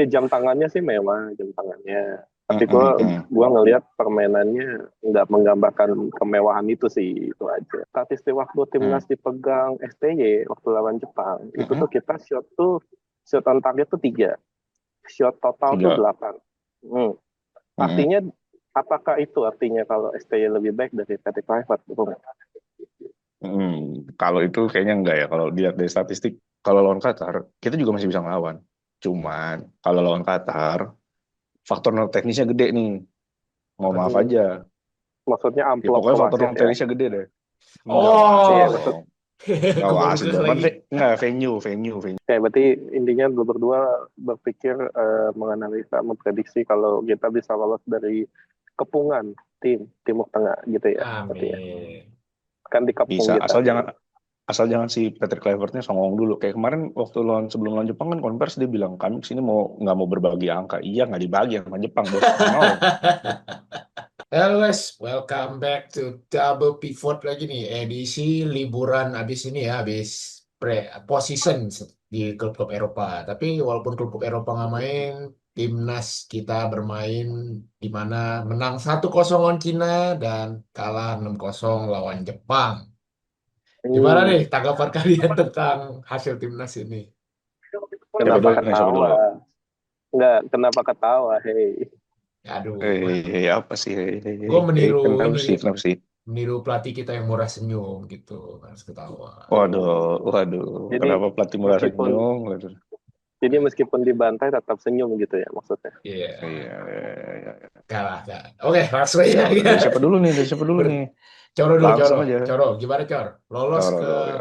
Jam tangannya sih mewah, jam tangannya. Tapi Mm-mm, gua ngelihat permainannya nggak menggambarkan kemewahan itu sih, itu aja. Statistik waktu mm, timnas dipegang STY waktu lawan Jepang, itu tuh mm-mm. kita shot on target tuh 3, shot total tuh Tiga. 8. Hmm. Mm-mm. Artinya, apakah itu artinya kalau STY lebih baik dari Patrick Kluivert? Bung? Kalau itu kayaknya enggak ya. Kalau dilihat dari statistik, kalau lawan Qatar, kita juga masih bisa ngelawan. Cuman kalau lawan Qatar, faktor non teknisnya gede nih. Mau Apa maaf tuh? Hmm. aja. Maksudnya Ya amplop ke pokoknya faktor wasit non ya? teknisnya gede deh. Enggak wasit Iya, Oh, maksud dong. Enggak gue baru wasit ngeh dong. Kan lagi. enggak venue. kayak berarti intinya lu berdua berpikir, menganalisa, memprediksi kalau kita bisa lolos dari kepungan tim Timur Tengah gitu ya, berarti ya. Amin. Kan dikepung Bisa. kita. Asal jangan si Patrick Kluivertnya songong dulu. Kayak kemarin waktu sebelum lawan Jepang kan konvers dia bilang kami kesini mau nggak mau berbagi angka. Iya nggak dibagi sama Jepang bos. Nggak mau. Halo guys, welcome back to Double Pivot lagi nih, edisi liburan abis ini ya, abis position di klub-klub Eropa. Tapi walaupun klub-klub Eropa nggak main, timnas kita bermain di mana menang 1-0 lawan Cina dan kalah 6-0 lawan Jepang. Gimana nih Hmm, tanggapan kalian tentang hasil timnas ini? Siapa kenapa dulu nih? Siapa dulu? ketawa? Enggak, kenapa ketawa? Hei, Aduh, Apa sih? gue meniru Kenapa ini sih? Kenapa sih? meniru pelatih kita yang murah senyum gitu, harus ketawa. Waduh, waduh. jadi Kenapa pelatih murah meskipun senyum? Waduh. meskipun dibantai tetap senyum gitu ya maksudnya. Iya, Iya, iya, iya, iya. kalah kan. Oke, langsung aja. Dari siapa dulu nih? Dari siapa dulu nih? Coro dulu, Coro. Langsung aja. Coro, gimana Cor? Lolos Coro ke dulu ya.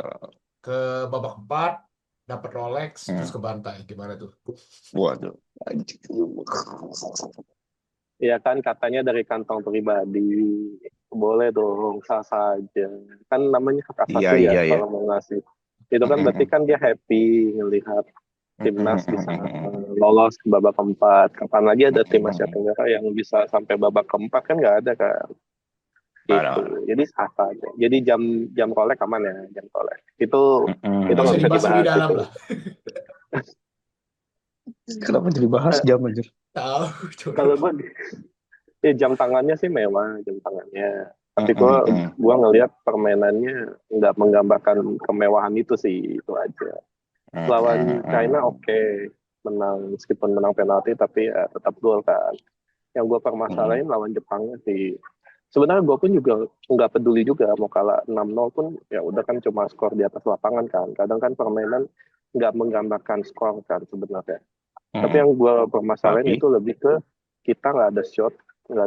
ke babak 4, dapat Rolex, terus Hmm. ke bantai. Gimana tuh? Waduh. Anjing. Ya kan katanya dari kantong pribadi, boleh dong, sah saja. Kan namanya hak Iya, asasi ya iya, iya. kalau mau ngasih. Itu kan berarti Mm-mm. kan dia happy ngelihat timnas bisa Mm-mm. lolos ke babak keempat. Kapan lagi ada tim Asia Mm-mm. Tenggara yang bisa sampai babak keempat, kan nggak ada kan. Gitu. Mana? Jadi sah saja. Jadi jam jam kolek aman ya, jam kolek. Itu Nggak nggak usah bisa dibahas lebih dibahas dalam itu. lah. Kenapa jadi bahas Eh, jam aja? Tahu, Coro. Kalau jam tangannya sih mewah, jam tangannya. Tapi Mm-mm. gua ngelihat permainannya nggak menggambarkan kemewahan itu sih, itu aja. Lawan China Mm-mm. oke, menang meskipun menang penalti tapi ya tetap gol kan. Yang gua Mm-mm. permasalahin lawan Jepangnya sih. Sebenarnya gue pun juga nggak peduli juga mau kalah 6-0 pun, ya udah kan cuma skor di atas lapangan kan. Kadang kan permainan nggak menggambarkan skor kan sebenarnya. Tapi Mm-mm. yang gue permasalahin itu Tapi, lebih ke kita nggak ada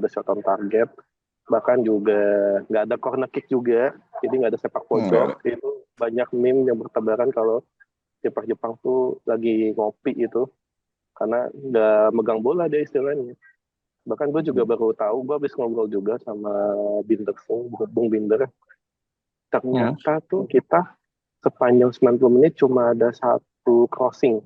shot on target, bahkan juga nggak ada corner kick juga, jadi nggak ada sepak nggak pojok. ada. Itu banyak meme yang bertebaran kalau kiper Jepang tuh lagi ngopi itu karena nggak megang bola dia istilahnya. Bahkan gue juga baru tahu, gue habis ngobrol juga sama Binder Sung, Bung Binder, Hmm. ternyata tuh kita sepanjang 90 menit cuma ada satu crossing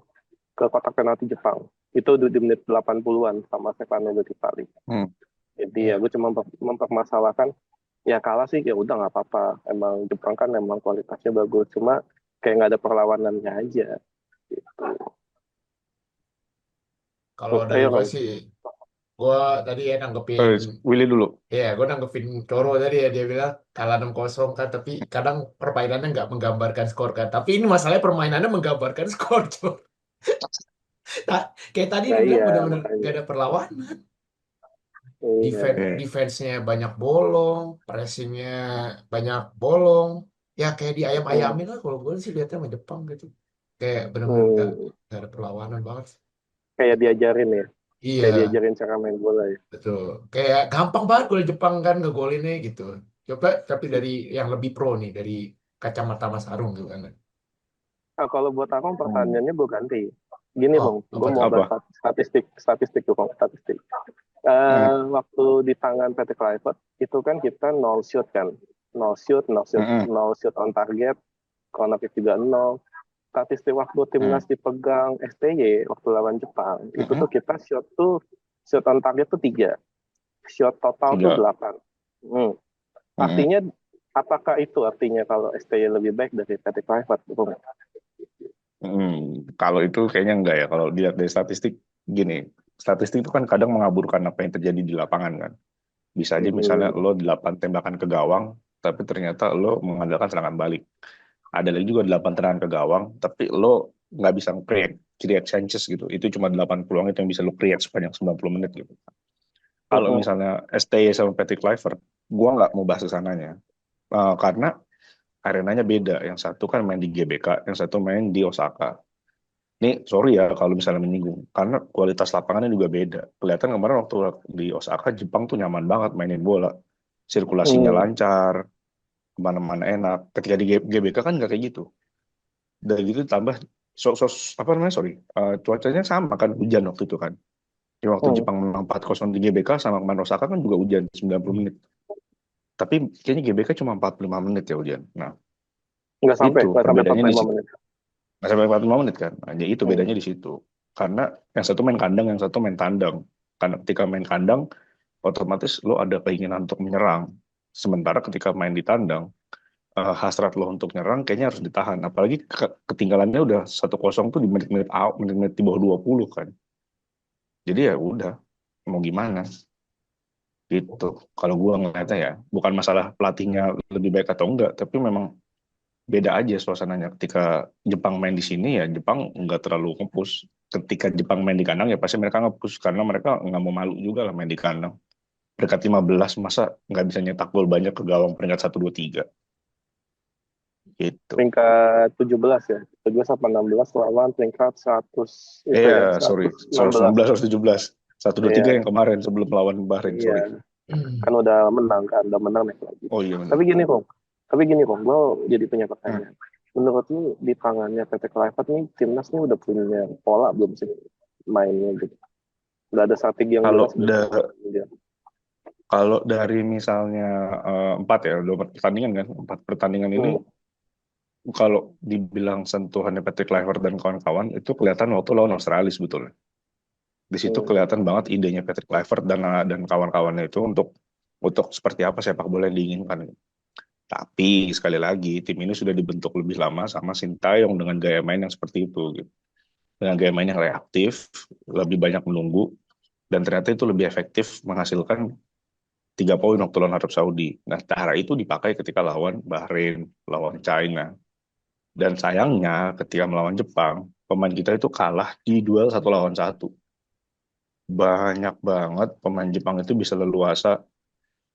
ke kotak penalti Jepang. Itu di menit 80-an sama Stefano Lillipali. Hmm. Jadi ya Ya, gue cuma mempermasalahkan, ya kalah sih ya udah nggak apa-apa. Emang Jepang kan emang kualitasnya bagus, cuma kayak nggak ada perlawanannya aja. Gitu. kalau dari Ayo gue kan. sih, gue tadi ya nanggepin. Willy dulu. Ya, gue nanggepin Coro tadi ya, dia bilang kalah 6-0 kan, tapi kadang permainannya nggak menggambarkan skor kan. Tapi ini masalahnya permainannya menggambarkan skor, Coro. Kayak tadi Nah dia bilang iya benar-benar makanya. gak ada perlawanan. Iya. Eh, Defense-nya banyak bolong, pressing-nya banyak bolong. Ya kayak di Hmm. ayam-ayamin lah kalau gue sih lihatnya sama Jepang gitu. Kayak benar-benar Hmm. gak ada perlawanan banget. Kayak diajarin ya. Kayak Iya, diajarin cara main bola ya. betul. Kayak gampang banget kalau Jepang kan ngegolinnya gitu. Coba tapi dari yang lebih pro nih, dari kacamata Mas Arung gitu kan. Nah, kalau buat aku hmm. pertanyaannya gue ganti. Gini Oh, bang, apa gue tuh? mau bahas Apa? statistik tuh bang, statistik. Hmm. Waktu di tangan Patrick Kluivert itu kan kita nol shoot kan, Hmm. nol shoot on target, corner kick juga nol. Statistik waktu Hmm. timnas dipegang STY waktu lawan Jepang itu Hmm. tuh kita shot on target tuh 3, shot total tuh Tiga. 8. Hmm. Hmm. Artinya, apakah itu artinya kalau STY lebih baik dari Patrick Kluivert? Kalau itu kayaknya enggak ya. Kalau dilihat dari statistik, gini, statistik itu kan kadang mengaburkan apa yang terjadi di lapangan kan. Bisa aja misalnya Mm-mm. lo 8 tembakan ke gawang, tapi ternyata lo mengandalkan serangan balik. Ada lagi juga 8 tendangan ke gawang, tapi lo nggak bisa create chances gitu. Itu cuma 8 peluang itu yang bisa lo create sepanjang 90 menit gitu. Kalau Mm-mm. misalnya STY sama Patrick Kluivert, gua nggak mau bahas ke sananya. Karena arenanya beda. Yang satu kan main di GBK, yang satu main di Osaka. Ini sorry ya kalau misalnya menyinggung, karena kualitas lapangannya juga beda. Kelihatan kemarin waktu di Osaka, Jepang tuh nyaman banget mainin bola. Sirkulasinya Mm. lancar, kemana-mana enak. Ketika di GBK kan nggak kayak gitu. Dan gitu tambah, apa namanya, sorry, cuacanya sama kan, hujan waktu itu kan. Di waktu Mm. Jepang menang 4-0 di GBK sama kemarin Osaka kan juga hujan 90 menit. Tapi kayaknya GBK cuma 45 menit ya hujan. Nah, itu Nggak sampai perbedaannya di 45 situ. menit. Nggak sampai 45 menit kan. Nah, jadi itu Mm. bedanya di situ. Karena yang satu main kandang, yang satu main tandang. Karena ketika main kandang, otomatis lo ada keinginan untuk menyerang. Sementara ketika main di tandang, hasrat lo untuk nyerang kayaknya harus ditahan. Apalagi ketinggalannya udah 1-0 tuh di menit-menit menit-menit di bawah 20 kan. Jadi ya udah, mau gimana gitu. Kalau gua ngeliatnya ya, bukan masalah pelatihnya lebih baik atau enggak, tapi memang beda aja suasananya. Ketika Jepang main di sini ya Jepang nggak terlalu ngepush. Ketika Jepang main di kandang ya pasti mereka ngepush karena mereka nggak mau malu juga lah main di kandang. Peringkat 15 masa nggak bisa nyetak gol banyak ke gawang peringkat 1, 2, 3 gitu. Peringkat 17 ya. 17 apa 16 lawan peringkat 100 itu Iya, ya, sorry, 116. 116, 117. 1, 2, 3 Iya, yang kemarin sebelum lawan Bahrain, iya. sorry. Kan udah menang kan, udah menang naik lagi. Oh iya Tapi benar. gini kok, gue jadi punya Hmm. pertanyaan. Menurut lu di tangannya Patrick Kluivert nih, timnas nih udah punya pola belum sih mainnya gitu? Udah ada strategi yang Kalau jelas belum? Dia? kalau dari misalnya empat ya, udah 4 pertandingan kan, 4 pertandingan ini Hmm. kalau dibilang sentuhannya Patrick Kluivert dan kawan-kawan itu kelihatan waktu lawan Australia sebetulnya. Di situ Hmm. kelihatan banget idenya Patrick Kluivert dan kawan-kawannya itu untuk seperti apa sepak bola yang diinginkan. Tapi sekali lagi tim ini sudah dibentuk lebih lama sama Sintayong dengan gaya main yang seperti itu gitu. Dengan gaya main yang reaktif, lebih banyak menunggu dan ternyata itu lebih efektif menghasilkan 3 poin waktu lawan Arab Saudi. Nah, cara itu dipakai ketika lawan Bahrain, lawan China. Dan sayangnya ketika melawan Jepang, pemain kita itu kalah di duel 1 lawan 1. Banyak banget pemain Jepang itu bisa leluasa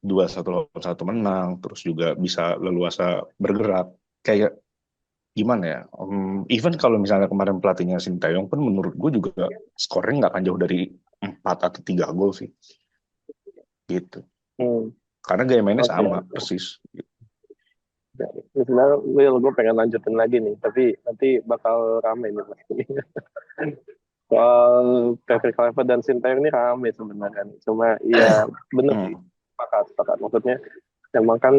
duel 1 lawan 1 menang, terus juga bisa leluasa bergerak. Kayak gimana ya? Even kalau misalnya kemarin pelatihnya Sintayong pun menurut gue juga skornya nggak akan jauh dari 4 atau 3 gol sih. Gitu. Hmm. Karena gaya mainnya Oke. sama, persis. Ini sebenarnya Will, gue pengen lanjutin lagi nih, tapi nanti bakal rame nih pasti. Soal Patrick Kluivert dan Sintayong ini rame sebenarnya. Cuma ya bener sih, Hmm. sepakat. Maksudnya emang kan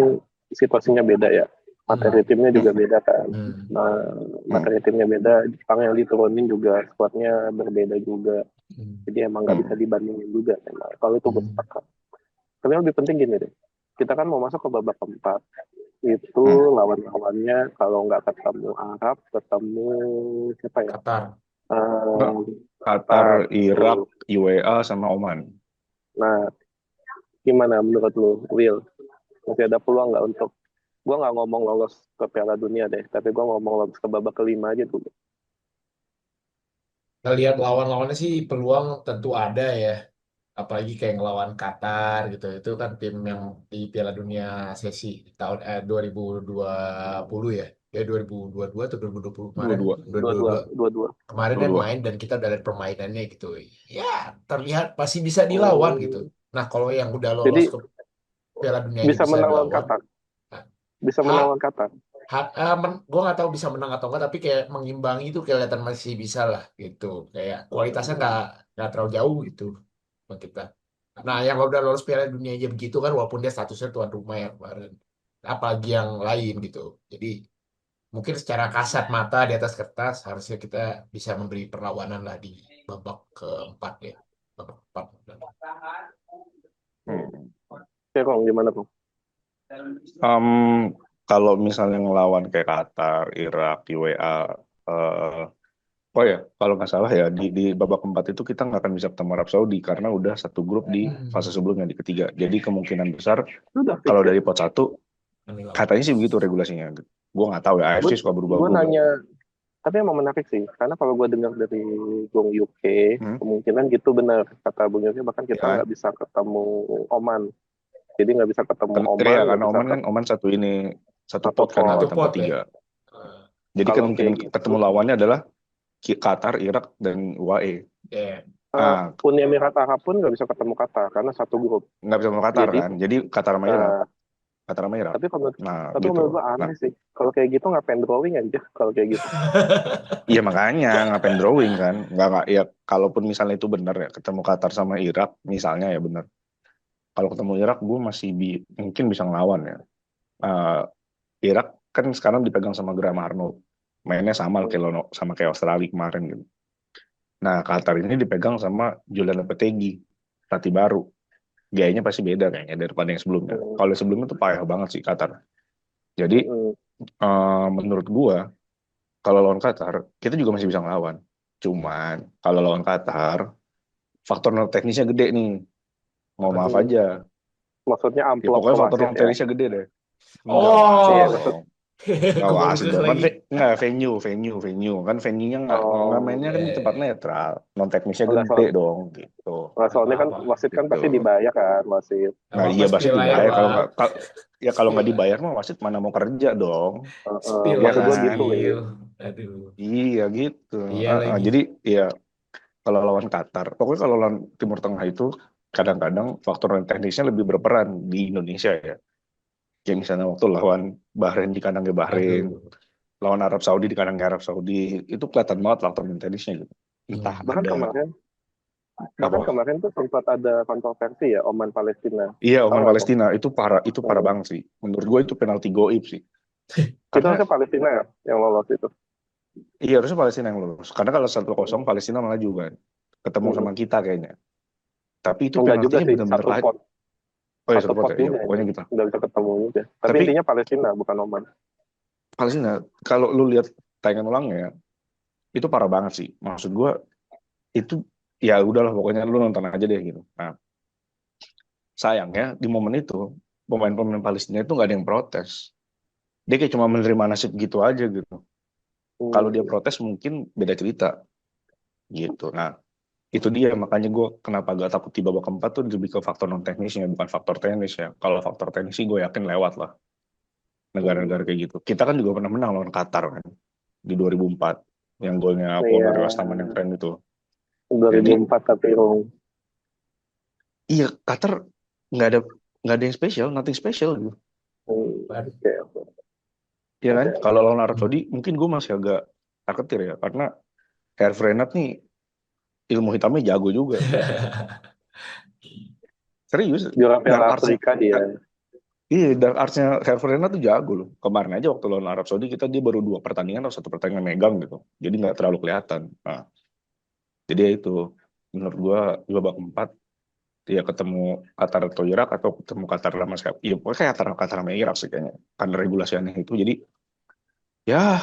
situasinya beda ya. Materi Hmm. timnya juga Hmm. beda kan. Hmm. Nah, Hmm. materi timnya beda. Jepang yang diturunin juga squadnya berbeda juga. Hmm. Jadi emang nggak bisa Hmm. dibandingin juga. Emang. Kalau itu gue Hmm. sepakat. Tapi yang lebih penting gini deh. Kita kan mau masuk ke babak keempat. Itu Hmm. lawan-lawannya kalau nggak ketemu Arab, ketemu siapa ya? Qatar. Nggak, Eh, Qatar, Qatar. Irak, Tuh. UAE sama Oman. Nah, gimana menurut lu, Will? Masih ada peluang nggak untuk, gue nggak ngomong lolos ke Piala Dunia deh, tapi gue ngomong lolos ke babak kelima aja dulu. Ngelihat lawan-lawannya sih peluang tentu ada ya. Apalagi kayak ngelawan Qatar gitu. Itu kan tim yang di Piala Dunia sesi tahun 2020 ya. Ya 2022 atau 2020 kemarin. Dua-dua. 2-2, 2022. 2-2. Kemarin kan Dua-dua. main dan kita udah lihat permainannya gitu. Ya, terlihat pasti bisa dilawan gitu. Oh, Nah, kalau yang udah lolos jadi ke Piala Dunia aja bisa bisa menang lawan dilawan. Qatar, Nah, bisa menang hak lawan Qatar. gue nggak tahu bisa menang atau enggak, tapi kayak mengimbangi itu kelihatan masih bisa lah gitu. Kayak kualitasnya nggak terlalu jauh gitu sama kita. Nah, yang udah lolos Piala Dunia aja begitu kan, walaupun dia statusnya tuan rumah ya kemarin. Apalagi yang lain gitu. Jadi mungkin secara kasat mata di atas kertas harusnya kita bisa memberi perlawanan lah di babak keempat ya. Babak keempat. Hmm. Oke, Kong, gimana, Kong? Em, Kalau misalnya ngelawan kayak Qatar, Irak, UAE, Oh ya, kalau nggak salah ya di babak keempat itu kita nggak akan bisa ketemu Arab Saudi karena udah satu grup di fase sebelumnya di ketiga. Jadi kemungkinan besar Itu udah fix kalau ya. dari pot satu katanya sih begitu regulasinya. Gue nggak tahu ya, Gue AFC suka gue berubah-berubah. nanya, tapi emang menarik sih, karena kalau gue dengar dari Bung UK, Hmm, kemungkinan gitu benar kata Bung UK, bahkan ya kita kan? nggak bisa ketemu Oman, jadi nggak bisa ketemu Iya Oman, nggak karena bisa Oman ke kan Oman satu ini satu satu pot kan yang pot. Satu kita pot ya. bertiga. Jadi Kalau kayak kemungkinan gitu, ketemu lawannya adalah Qatar, Irak, dan UAE. Ya. Ah, Uni Emirat Arab pun nggak bisa ketemu Qatar karena satu grup. nggak bisa sama Qatar Jadi, kan? Jadi Qatar sama Irak, uh, Qatar sama Irak. tapi kalau Nah tapi gitu. menurut gue Nah aneh sih. Kalau kayak gitu ngapain drawing aja kalau kayak gitu. iya makanya ngapain drawing kan? Nggak ya. Kalaupun misalnya itu benar ya ketemu Qatar sama Irak misalnya ya benar. Kalau ketemu Irak gue masih mungkin bisa ngelawan ya. Eh, Irak kan sekarang dipegang sama Graham Arnold. Mainnya sama kayak sama kayak Australia kemarin gitu. Nah, Qatar ini dipegang sama Julian Lopetegui, pelatih baru. Gayanya pasti beda kayaknya daripada yang sebelumnya. Hmm, Kalau yang sebelumnya tuh payah banget sih Qatar. Jadi hmm, menurut gua kalau lawan Qatar kita juga masih bisa ngelawan. Cuman kalau lawan Qatar faktor non teknisnya gede nih. Mau Apa maaf tuh? hmm. aja. Maksudnya Ya amplop ke pokoknya faktor wasit non ya. teknisnya gede deh. Enggak wasit Iya, Oh, maksud. dong. Nggak keburu wasit ngeh dong. Kan lagi. nggak venue kan venue-nya nggak Oh, mainnya kan di tempat Eh, netral. Non teknisnya enggak gede soal, dong gitu. enggak soalnya kan apa-apa. wasit kan Gitu. pasti dibayar kan wasit. Nah, Apa-apa iya pasti spill aja, dibayar. Kalau Bang. nggak, ya kalau nggak Spill lah. dibayar mah wasit mana mau kerja dong, Spill ya Maksud lah, gue kan? gitu, spill. Win. Aduh. Iya gitu. Iya lagi. Jadi ya kalau lawan Qatar, pokoknya kalau lawan Timur Tengah itu kadang-kadang faktor teknisnya lebih berperan di Indonesia ya. Kayak misalnya waktu lawan Bahrain di kandangnya Bahrain, Aduh. lawan Arab Saudi di kandangnya Arab Saudi, itu kelihatan banget faktor teknisnya gitu. Entah Hmm. Bahkan ada kemarin, bahkan apa? kemarin tuh sempat ada kontroversi ya Oman Palestina. Iya, Tahu Oman nggak tuh? Palestina itu parah Hmm. banget sih. Menurut gue itu penalti goib sih. Itu Karena harusnya Palestina ya yang lolos itu. iya harusnya Palestina yang lolos. Karena kalau 1-0 Palestina maju kan. Ketemu Hmm. sama kita kayaknya. Tapi itu Enggak juga penaltinya sih, benar-benar satu pot. Oh ya Satu support pot ya. Ya juga ini. pokoknya gitu. Nggak bisa ketemu juga. Tapi Tapi intinya Palestina, bukan Oman. Palestina kalau lu lihat tayangan ulangnya ya, itu parah banget sih. Maksud gua itu ya udahlah pokoknya lu nonton aja deh gitu. Nah, sayangnya di momen itu pemain-pemain Palestina itu nggak ada yang protes. Dia kayak cuma menerima nasib gitu aja gitu. Kalau dia Hmm. protes mungkin beda cerita gitu. Nah, itu dia makanya gue kenapa gak takut di babak keempat tuh lebih ke faktor non teknisnya bukan faktor teknis ya. Kalau faktor teknis sih gue yakin lewat lah negara-negara Hmm. kayak gitu. Kita kan juga pernah menang lawan Qatar kan di 2004 yang golnya Paul Iya, Astaman yang keren itu. Jadi 2004 tapi iya Qatar nggak ada nggak ada yang spesial, nothing special gitu. Baru. oke, oke. Iya kan? Oke. Kalau lawan Arab Hmm. Saudi mungkin gue masih agak ketir ya karena Herve Renat nih ilmu hitamnya jago juga. Serius, Juara dark Piala arts-nya Afrika dia. iya, dark arts-nya Herve Renat tuh jago loh. Kemarin aja waktu lawan Arab Saudi kita dia baru 2 pertandingan atau 1 pertandingan megang gitu. Jadi nggak terlalu kelihatan. Nah, jadi ya itu menurut gue di babak keempat dia ketemu Qatar atau Irak atau ketemu Qatar sama siapa. Iya, pokoknya kayak Qatar sama Irak sih kayaknya. Karena regulasinya itu. Jadi ya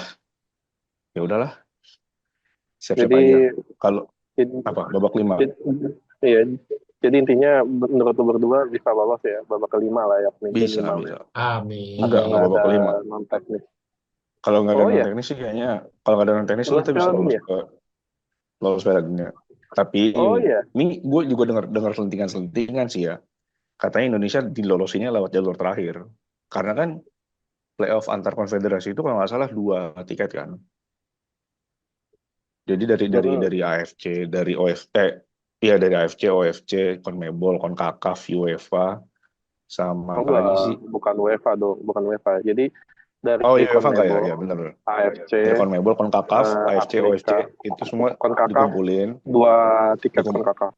ya udahlah, siap-siap Jadi, aja. Kalau jadi, apa babak 5 jadi, iya, jadi intinya menurut lu berdua bisa lolos ya babak kelima lah ya bisa minimal ya. bisa. Asal Enggak Amin. babak ada kelima. non teknis. Kalau nggak ada Oh non ya, teknis sih kayaknya kalau nggak ada non teknis sih lolos kita bisa Piala Dunia. lolos Piala Dunia. Tapi Oh ya, ini gue juga dengar dengar selentingan-selentingan sih ya. Katanya Indonesia dilolosinnya lewat jalur terakhir. Karena kan playoff antar konfederasi itu kalau nggak salah 2 tiket kan. Jadi dari AFC, dari OFC, iya dari AFC, OFC, CONMEBOL, CONCACAF, UEFA, sama oh apa enggak, lagi sih? bukan UEFA dong, bukan UEFA. Jadi dari Oh iya UEFA enggak ya? CONMEBOL, Ya benar. AFC, Dari CONMEBOL, CONCACAF, AFC, OFC Afrika, itu semua CONCACAF, dikumpulin, dua tiket dikum CONCACAF.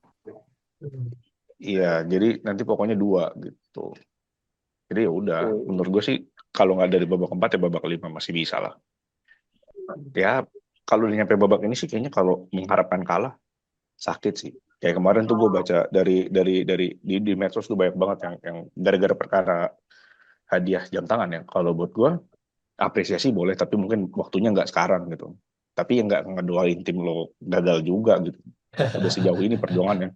iya, jadi nanti pokoknya 2 gitu. Jadi ya udah, Hmm. menurut gue sih kalau nggak dari babak keempat ya babak kelima masih bisa lah. Ya kalau udah nyampe babak ini sih kayaknya kalau mengharapkan kalah sakit sih. Kayak kemarin tuh gue baca di medsos tuh banyak banget yang gara-gara perkara hadiah jam tangan ya. Kalau buat gue apresiasi boleh tapi mungkin waktunya nggak sekarang gitu. Tapi ya nggak ngedoain tim lo gagal juga gitu. Udah sejauh ini perjuangannya.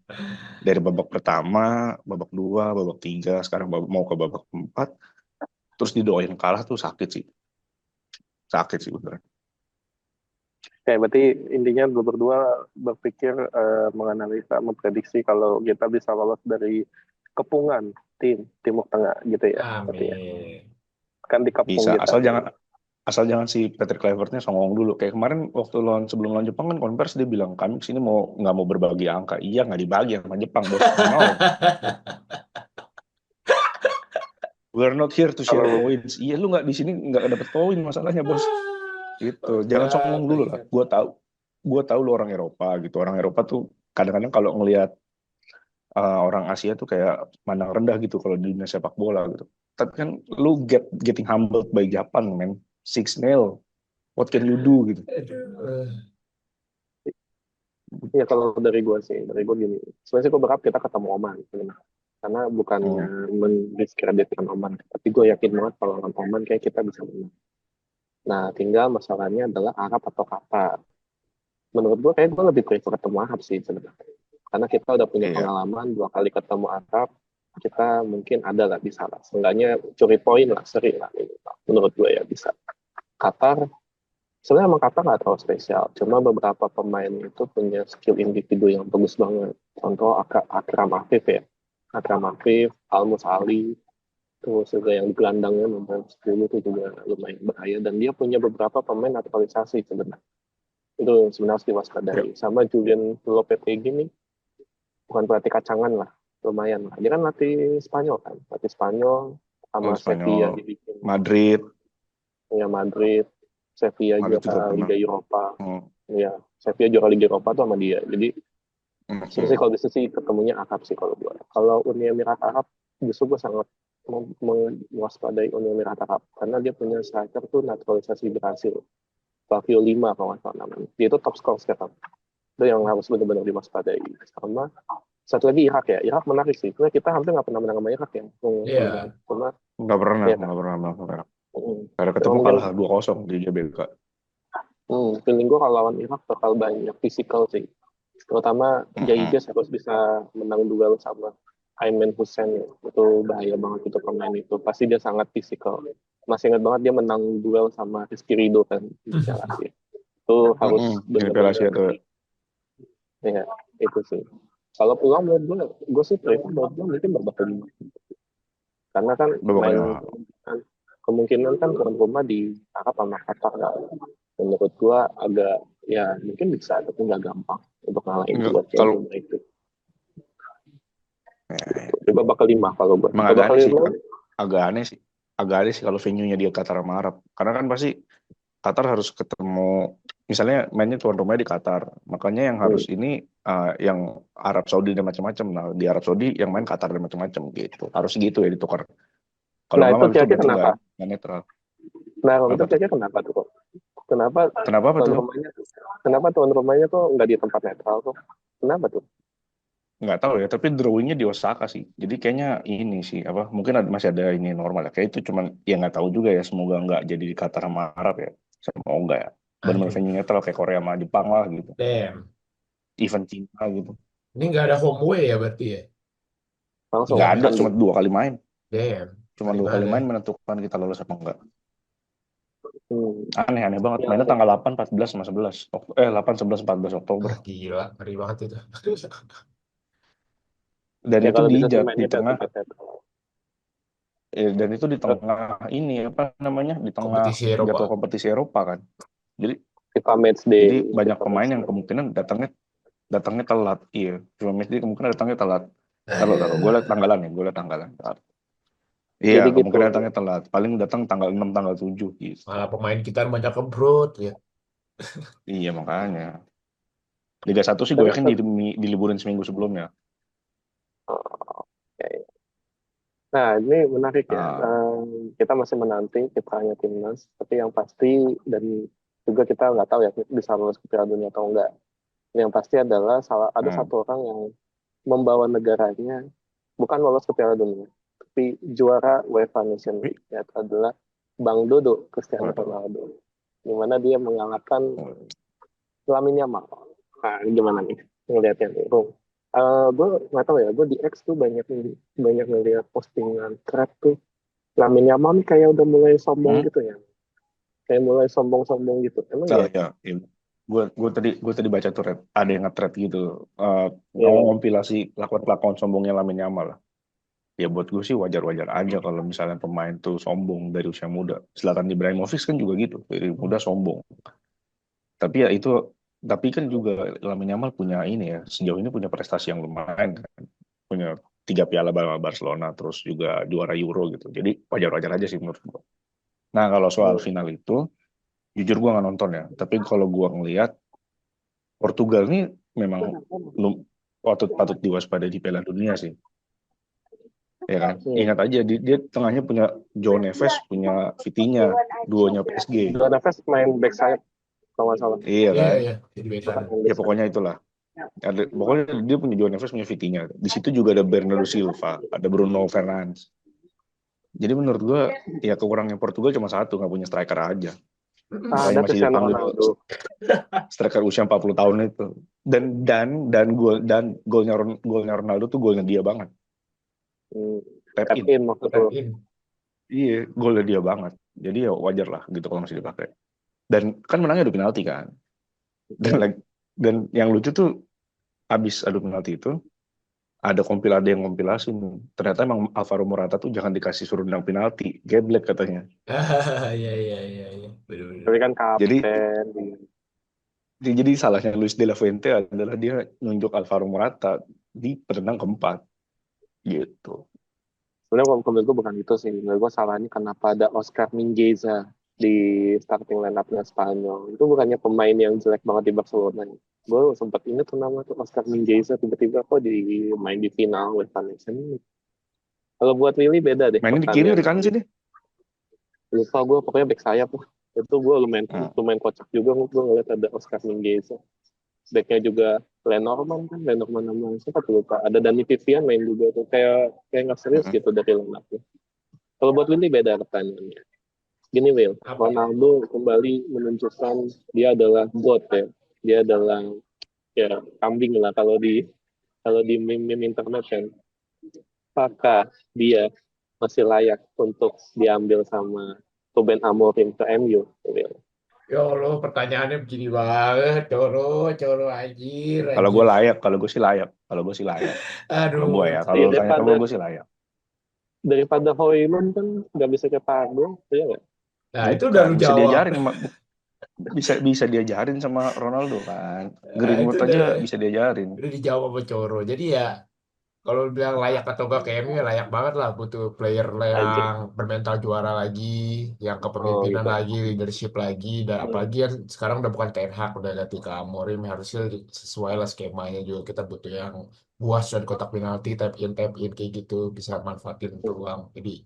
Dari babak pertama, babak dua, babak tiga, sekarang mau ke babak empat, terus didoain kalah tuh sakit sih. Sakit sih bener. Kayak berarti intinya lu berdua berpikir menganalisa, memprediksi kalau kita bisa lolos dari kepungan tim Timur Tengah gitu ya. Berarti ya. Amin. Kan dikepung Bisa, kita. asal jangan si Patrick Kluivertnya songong dulu. Kayak kemarin waktu sebelum lawan Jepang kan konvers dia bilang kami sini nggak mau berbagi angka. Iya nggak dibagi sama Jepang bos. No, we're not here to share Kalau points. Iya lu nggak di sini nggak dapet poin masalahnya bos. Gitu. Jangan Bangga, songong dulu lah. bangga. Gue tahu lu orang Eropa gitu. Orang Eropa tuh kadang-kadang kalau ngelihat orang Asia tuh kayak mandang rendah gitu kalau di dunia sepak bola gitu. Tapi kan lu getting humbled by Japan, man. 6-0. What can you do gitu. Aduh. ya kalau dari gue sih, dari gue gini. Sebenarnya gue berharap kita ketemu Oman sebenarnya. Karena bukannya Hmm. mendiskreditkan Oman, tapi gue yakin banget kalau lawan Oman kayak kita bisa menang. Nah, tinggal masalahnya adalah Arab atau Qatar. Menurut gue kayak gue lebih prefer ketemu Arab sih sebenarnya. Karena kita udah punya Iya. pengalaman 2 kali ketemu Arab, kita mungkin ada lah bisa lah. Seenggaknya curi poin lah, seri lah. Menurut gue ya bisa. Qatar, sebenarnya emang Qatar nggak terlalu spesial. Cuma beberapa pemain itu punya skill individu yang bagus banget. Contoh Akram Afif ya. Akram Afif, Almus Ali, terus juga yang di gelandangnya nomor 10 itu juga lumayan bahaya. Dan dia punya beberapa pemain naturalisasi sebenarnya. Itu sebenarnya harus Yep. diwaspadai. Sama Julian Lopetegui nih, bukan pelatih kacangan lah, lumayan lah. Dia kan latih Spanyol kan, latih Spanyol sama Sevilla Spanyol, dibikin Madrid, ya Madrid, Sevilla Madrid juga juara pernah. Liga Eropa, Hmm. ya Sevilla juara Liga Eropa tuh sama dia. Jadi sebenarnya Hmm. kalau bisa sih ketemunya Arab sih kalau gue. Kalau Uni Emirat Arab, justru gue sangat mewaspadai Uni Emirat Arab karena dia punya striker tuh naturalisasi Brasil, Flavio Lima kalau nggak salah namanya. Dia itu top skor sekarang. Itu yang harus benar-benar diwaspadai. Sama satu lagi Irak ya. Irak menarik sih. Karena kita hampir nggak pernah menang sama Irak ya. Teman-teman. Iya. Cuma Nggak pernah, ya kan. nggak pernah menang. Mm. Karena Cuma ketemu mungkin kalah 2-0 di GBK. feeling gue kalau lawan Irak bakal banyak physical sih. Terutama Hmm. Jaibes harus bisa menang duel sama Aiman Hussein ya. Itu bahaya banget itu pemain itu. Pasti dia sangat physical. Masih ingat banget dia menang duel sama Rizky Ridho kan di Piala Asia. Itu harus Ini Piala Asia benar-benar tuh. ya itu sih. Kalau peluang menurut gue sih prefer menurut gue mungkin babak kelima. Karena kan Babak main kedua. kemungkinan kan tuan rumah di Arab sama Qatar kan. Menurut gue agak ya mungkin bisa tapi nggak gampang untuk ngalahin Nggak, dua tuan kalau rumah itu. ya, Di babak kelima kalau gue. emang Babak agak aneh sih, kelima agak aneh sih. Agak aneh sih kalau venue-nya dia Qatar sama Arab. Karena kan pasti Qatar harus ketemu, misalnya mainnya tuan rumahnya di Qatar. Makanya yang harus ini yang Arab Saudi dan macam-macam. Nah, di Arab Saudi yang main Qatar dan macam-macam gitu. Harus gitu ya ditukar. Kalau nah nggak itu mah itu kira-kira berarti kenapa? nggak netral. Nah kalau itu Apa tuh? kira-kira kenapa tuh kok? Kenapa Kenapa apa tuan tuh? rumahnya tuan rumahnya kok nggak di tempat netral kok? Kenapa tuh? Nggak tahu ya, tapi drawingnya di Osaka sih. Jadi kayaknya ini sih, apa mungkin masih ada ini normal ya. Kayak itu cuman, ya nggak tahu juga ya. Semoga nggak jadi di Qatar sama Arab ya. Semoga ya. Benar-benar Aduh. venue netral kayak Korea sama Jepang lah gitu. Damn. Event Cina gitu. Ini nggak ada home away ya berarti ya? Langsung Tiga Nggak ada, match. cuma tanding. 2 kali main. Damn. Cuma Ngeri 2 kali banget ya. main menentukan kita lolos apa enggak. Hmm. Aneh banget. Ya, Mainnya tanggal 8, 14, sama 11. 8, 11, 14 Oktober. Ah, gila. Ngeri banget itu. Dan ya itu kalau di bisa sih di mainnya ke tengah, tempat netral. dan itu di tengah ini apa namanya, di tengah Kompetisi Eropa. jadwal kompetisi Eropa kan. Jadi FIFA match day. jadi banyak FIFA pemain match yang day. kemungkinan datangnya telat. Iya, cuma Messi kemungkinan datangnya telat. Taruh, gue liat tanggalan ya, gue liat tanggalan. Iya, Jadi gitu. kemungkinan datangnya telat. Paling datang tanggal 6, tanggal 7 gitu. Malah pemain kita banyak kebrut ya. Iya, makanya. Liga 1 sih gue Tapi yakin diliburin seminggu sebelumnya. oh, oke. Nah, ini menarik ya. Nah, Kita masih menanti kiprahnya timnas, tapi yang pasti dan juga kita nggak tahu ya bisa lolos ke Piala Dunia atau enggak. Yang pasti adalah ada hmm. satu orang yang membawa negaranya bukan lolos ke Piala Dunia, tapi juara UEFA Nation League, yaitu adalah Bang Dodo Cristiano Waduh. Ronaldo. Di mana dia mengalahkan Lamine Yamal. Nah, gimana nih ngelihatnya nih, Bung? Gue nggak tahu ya, gue di X tuh banyak banyak ngeliat postingan thread tuh. Lamine Yamal nih kayak udah mulai sombong Hmm? gitu ya, kayak mulai sombong-sombong gitu. Emang Oh ya? ya, ya. Gue tadi baca tuh ada yang nge-thread gitu, eh Ya, ngompilasi kelakuan sombongnya Lamine Yamal lah. Ya buat gue sih wajar-wajar aja kalau misalnya pemain tuh sombong dari usia muda. Zlatan Ibrahimovic kan juga gitu, dari muda sombong. Tapi ya itu, tapi kan juga Lamine Yamal punya ini ya, sejauh ini punya prestasi yang lumayan kan. Punya 3 piala Barcelona, terus juga juara Euro gitu. Jadi wajar-wajar aja sih menurut gue. Nah kalau soal hmm. final itu, jujur gue nggak nonton ya. Tapi kalau gue ngelihat Portugal ini memang patut diwaspadai di Piala Dunia sih. Ya kan? Hmm. Ingat aja dia tengahnya punya João Neves, punya Vitinha, duonya PSG. Dua Neves main back sayap kalau nggak salah. Iya Iya, kan? iya, jadi back Bukan kanan. main Ya back sayap. pokoknya itulah. Pokoknya dia punya João Neves, punya Vitinha. Di situ juga ada Bernardo Silva, ada Bruno Fernandes. Jadi menurut gue ya kekurangan Portugal cuma satu, nggak punya striker aja. Makanya Ada masih Cristiano dipanggil Ronaldo. striker usia 40 tahun itu. Dan golnya Ronaldo tuh golnya dia banget. Hmm. Tap Tap in. in maksud Tap lo. in. Iya, golnya dia banget. Jadi ya wajar lah gitu kalau masih dipakai. Dan kan menangnya adu penalti kan. Dan Hmm. like, dan yang lucu tuh abis adu penalti itu ada yang kompilasi nih. Ternyata emang Alvaro Morata tuh jangan dikasih suruh nendang penalti, geblek katanya. Iya, iya, iya, iya. Bener-bener. Tapi kan Jadi kapten. jadi salahnya Luis de la Fuente adalah dia nunjuk Alvaro Morata di pertandingan keempat gitu. Sebenarnya kalau menurut gue bukan itu sih. Menurut gue salahnya kenapa ada Oscar Mingueza di starting line-up-nya Spanyol. Itu bukannya pemain yang jelek banget di Barcelona. Gue sempat ingat tuh nama tuh Oscar Mingueza tiba-tiba kok main di final UEFA Nation. Kalau buat Willy beda deh Mainnya di kiri atau di kanan pertandingan. sih dia? Lupa gue pokoknya back sayap lah. Itu gue lumayan Hmm. lumayan kocak juga gue ngeliat ada Oscar Mingueza. Backnya juga Lenormand kan, Lenormand nama siapa tuh lupa. Ada Dani Vivian main juga tuh kayak nggak serius Hmm. gitu dari line-up. Kalau buat Willy beda pertanyaannya. Gini Will, Apa ya? Ronaldo kembali menunjukkan dia adalah God ya. Dia adalah ya kambing lah kalau di meme internet kan. Apakah dia masih layak untuk diambil sama Ruben Amorim ke MU? Will? Ya Allah, pertanyaannya begini banget. Coro, coro, anjir, Kalau gue anjir. layak, kalau gue sih layak, kalau gue sih layak. Kalau gue Aduh, ya, kalau Ya lu tanya sama daripada gue sih layak. daripada Hoylund kan nggak bisa kayak Pardo, ya nggak? nah itu udah Bukan, lu bisa jawab. diajarin bisa bisa diajarin sama Ronaldo kan. Nah, itu Greenwood udah aja bisa diajarin. udah dijawab sama Coro. Jadi ya kalau bilang layak atau enggak ke MU ya layak banget lah, butuh player Aja. yang bermental juara lagi, yang Oh kepemimpinan gitu. lagi, leadership lagi, dan Hmm. apalagi kan sekarang udah bukan Ten Hag, udah ganti ke Amorim, harusnya sesuai lah skemanya juga. Kita butuh yang buas dan kotak penalti, tap in kayak gitu, bisa manfaatin peluang. Jadi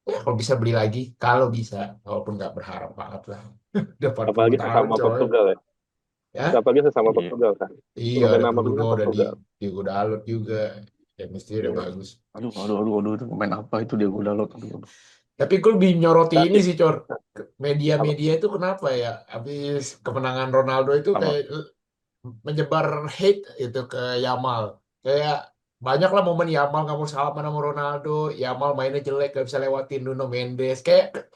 ya kalau bisa beli lagi, kalau bisa, walaupun nggak berharap banget lah. Udah 40 Apalagi tahun sesama coy. Portugal ya. Ya, Apalagi sesama Iya. Portugal kan. iya Ruben ada Amorim Bruno, kan ada Portugal. Diego Dalot juga. Ya mesti udah Hmm. bagus. Aduh, itu pemain apa itu dia gue download. Aduh. Tapi gue lebih nyoroti ini Tapi sih, Cor. apa? Media-media itu kenapa ya? Habis kemenangan Ronaldo itu kayak Apa? menyebar hate itu ke Yamal. Kayak banyak lah momen Yamal nggak mau salaman sama Ronaldo. Yamal mainnya jelek, gak bisa lewatin Nuno Mendes. Kayak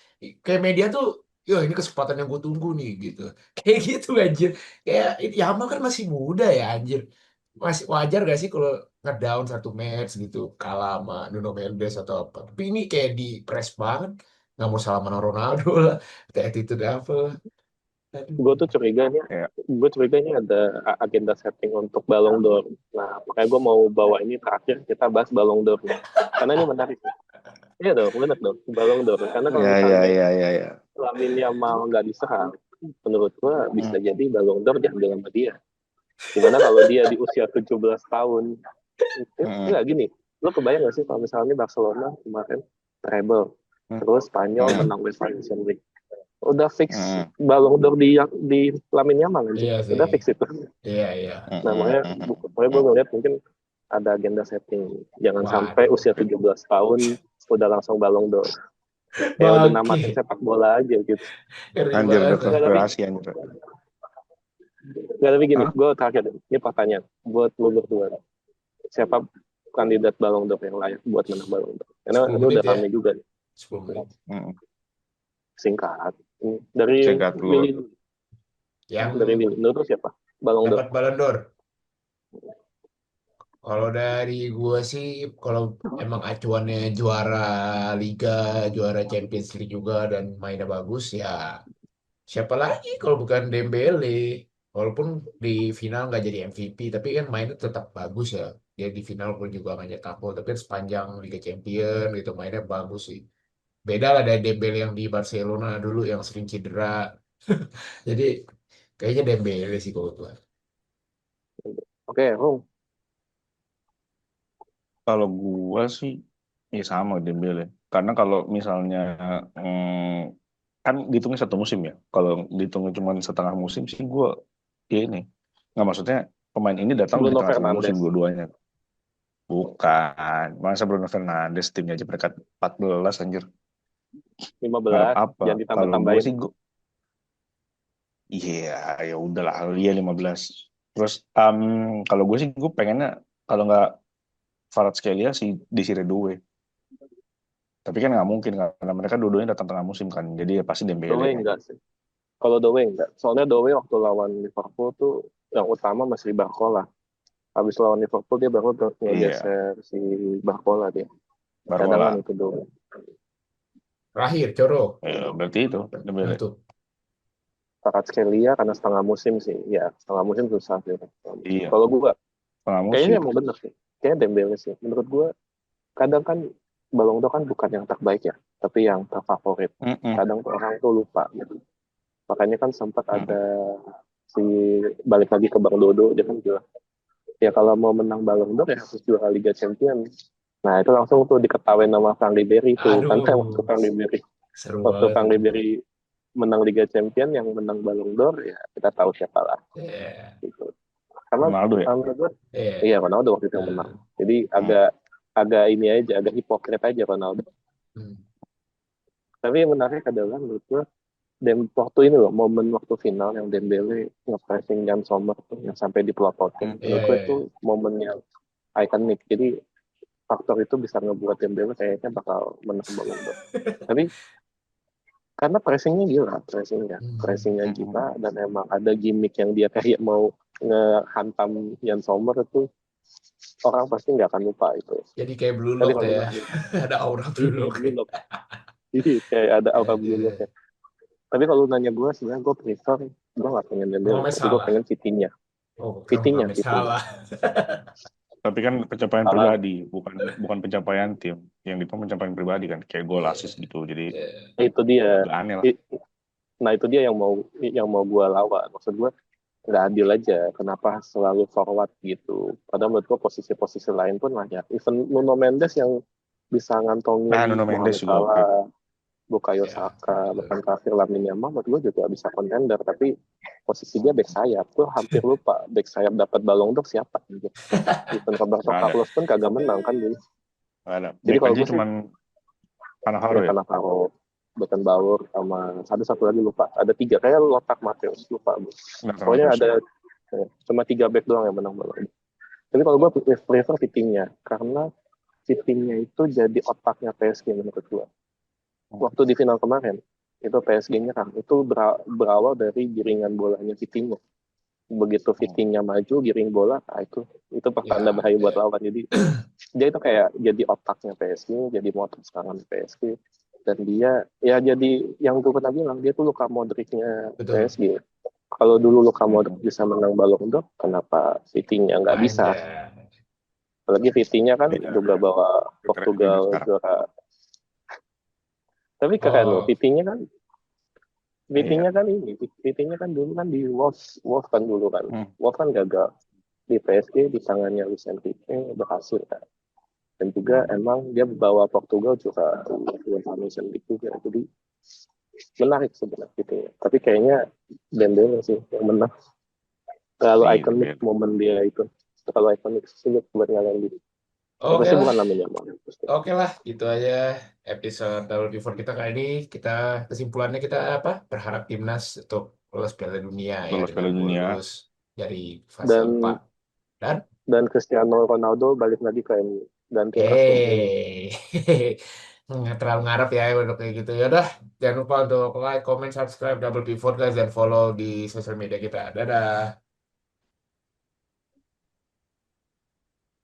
media tuh, yo ini kesempatan yang gue tunggu nih gitu. Kayak gitu anjir. Kayak Yamal kan masih muda ya anjir. Masih wajar gak sih kalau ngedown satu match gitu kalah sama Nuno Mendes atau apa. Tapi ini kayak di press banget. Nggak mau salaman sama Ronaldo lah. Kayak attitude apa lah. Gue Aduh. tuh curiganya, Ya. gue curiganya ada agenda setting untuk Ballon d'Or. Nah, makanya gue mau bawa ini terakhir kita bahas Ballon d'Or. Karena ini menarik. Iya dong, benar dong, Ballon d'Or. Karena kalau misalnya Ya. Lamine Yamal nggak diserang, menurut gue bisa Hmm. jadi Ballon d'Or diambil sama dia. Gimana kalau dia di usia 17 tahun? Hmm. Enggak gini, lo kebayang nggak sih kalau misalnya Barcelona kemarin treble, Hmm. terus Spanyol Hmm. menang UEFA Nations League. Udah fix Hmm. Ballon d'Or di Lamine Yamal aja. Iya sih. Udah fix itu. Iya, iya. Nah, makanya, makanya gue ngeliat mungkin ada agenda setting. Jangan sampai Waduh. usia 17 tahun udah langsung Ballon d'Or. Kayak udah namatin Bangke. sepak bola aja gitu. Ngeri Anjir udah banget. Nggak, tapi konspirasi anjir. Nggak, tapi gini, Hah? gue terakhir deh. Ini pertanyaan buat lu berdua. Siapa kandidat Ballon d'Or yang layak buat menang Ballon d'Or? Karena 10 ini menit udah ya. rame juga nih. 10 menit. Mm, Singkat. Dari Singkat dulu. Willy, Yang dari Willy. Menurut lu siapa? Ballon d'Or. dapat Ballon d'Or. Kalau dari gue sih, kalau emang acuannya juara Liga, juara Champions League juga dan mainnya bagus, ya siapa lagi kalau bukan Dembele. Walaupun di final nggak jadi MVP, tapi kan mainnya tetap bagus ya. Dia di final pun juga nggak nyetak gol, tapi kan sepanjang Liga Champion gitu mainnya bagus sih. Beda lah dari Dembele yang di Barcelona dulu yang sering cedera. Jadi kayaknya Dembele sih kalau gue. Oke, Rung. Kalau gua sih, ya sama Dembele. Karena kalau misalnya kan dihitungnya satu musim ya. Kalau dihitungnya cuma setengah musim sih gua ya ini. Nggak, maksudnya pemain ini datang di Bruno tengah-tengah musim Fernandes. dua-duanya. Bukan. Masa Bruno Fernandes timnya aja peringkat 14 anjir. Ngarep 15. apa? Jangan Kalau gue ditambah-tambahin. sih iya ya udahlah dia 15. Terus kalau gue sih gue pengennya kalau nggak Kvaratskhelia sih di Due. Tapi kan nggak mungkin karena mereka dua-duanya datang tengah musim kan. Jadi ya pasti Dembele. Doe enggak sih. Kalau Doe enggak. Soalnya Doe waktu lawan Liverpool tuh yang utama masih Barcola. Habis lawan Liverpool dia baru Iya, ngegeser si Barcola dia. Cadangan Barcola. itu Doe. Terakhir, Coro. Ya, berarti itu Nah Dembele. tuh. Kvaratskhelia karena setengah musim sih. Ya, setengah musim susah sih. Iya, Kalau gua tengah kayaknya musim. emang bener sih. Kayaknya Dembele sih. Menurut gua kadang kan Ballon d'Or kan bukan yang terbaik ya, tapi yang terfavorit. Mm-mm, Kadang tuh orang tuh lupa gitu. Makanya kan sempat mm-mm, ada si balik lagi ke Bang Dodo dia kan bilang ya kalau mau menang Ballon d'Or ya harus juara Liga Champions. Nah itu langsung tuh diketawain nama Frank Ribery tuh karena waktu Aduh, Frank Ribery seru waktu banget Frank itu. Ribery menang Liga Champions yang menang Ballon d'Or ya kita tahu siapa lah Iya, gitu. Karena Ronaldo ya. menurut gue iya. iya Ronaldo waktu itu yang menang. Nah, Jadi Mm, agak agak ini aja agak hipokrit aja Ronaldo. hmm. Tapi yang menarik adalah menurut gue dan waktu ini loh momen waktu final yang Dembele nge-pressing Jan Sommer tuh yang sampai dipelototin Iya, menurut gue iya, itu iya. momen yang ikonik jadi faktor itu bisa ngebuat Dembele kayaknya bakal menang Ballon d'Or tapi karena pressingnya gila Hmm. pressingnya mm-mm. gila dan emang ada gimmick yang dia kayak mau ngehantam Jan Sommer itu orang pasti nggak akan lupa itu Jadi kayak Blue tapi Lock kalau tuh ya. nanya Ada aura Blue Lock. blue lock jadi kayak ada aura blue lock ya Eh, tapi kalau nanya gue sebenarnya gue prefer gue nggak pengen Dembele Mohamed tapi gue Salah. pengen Vitinha Oh, kira Vitinha Mohamed Vitinha Salah. Tapi kan pencapaian salah pribadi, bukan bukan pencapaian tim. Yang itu pencapaian pribadi kan, kayak gol assist Iya, gitu. Jadi iya. itu dia agak aneh lah. nah itu dia yang mau gue lawan maksud gue nggak adil aja kenapa selalu forward gitu padahal menurut gue posisi-posisi lain pun layak even Nuno Mendes yang bisa Nah, ngantongin Nuno Mendes Mohamed juga oke. Salah Bukayo Ya, Saka bahkan betul. Kafir Lamine Yamal menurut gue juga bisa contender tapi posisi dia back sayap tuh hampir lupa back sayap dapat Ballon d'Or siapa gitu. Even Roberto Nggak ada. Carlos pun kagak menang kan dulu Nggak ada. jadi Back kalau aja gue sih cuman ya Cannavaro ya. karena Caro Beckenbauer sama ada satu lagi lupa ada tiga kayak Lothar Matthäus lupa Nggak pokoknya Matheus ada ya. cuma tiga back doang yang menang Ballon d'Or tapi kalau gue prefer Vitinha karena Vitinha itu jadi otaknya PSG menurut gue Hmm. waktu di final kemarin itu PSG-nya kan itu berawal dari giringan bolanya Vitinha begitu Hmm. Vitinha maju giring bola nah itu pertanda Ya, bahaya buat ya. lawan jadi dia itu kayak jadi otaknya PSG jadi motor serangan PSG dan dia ya jadi yang gue pernah bilang dia tuh Luka Modric-nya Betul. PSG kalau dulu Luka Modric Hmm. bisa menang Ballon d'Or kenapa Vitinha nggak bisa Anjay. apalagi Vitinha kan Beda, juga beda. bawa Kriteria beda Portugal sekarang. juara tapi keren loh Oh, Iya. Vitinha kan ini Vitinha kan dulu kan di Wolves kan dulu kan Hmm. Wolves kan gagal di PSG di tangannya Luis Enrique berhasil kan dan juga Hmm. emang dia bawa Portugal juga UEFA Nation League juga jadi menarik sebenarnya gitu ya tapi kayaknya Dembele sih yang menang terlalu Iya, ikonik beda. momen dia itu terlalu ikonik sulit buat ngalahin gitu yang oke pasti lah. bukan namanya Yamal pasti. Oke lah, gitu aja episode Double Pivot kita kali ini. Kita kesimpulannya kita apa? Berharap timnas untuk lolos Piala Dunia ya lolos dengan Piala Dunia. lulus dari fase Dan 4. Dan Cristiano Ronaldo balik lagi ke MU gantiin Rashford. nggak terlalu ngarep ya untuk kayak gitu ya udah, jangan lupa untuk like, comment, subscribe Double Pivot guys, dan follow di sosial media kita. Dadah.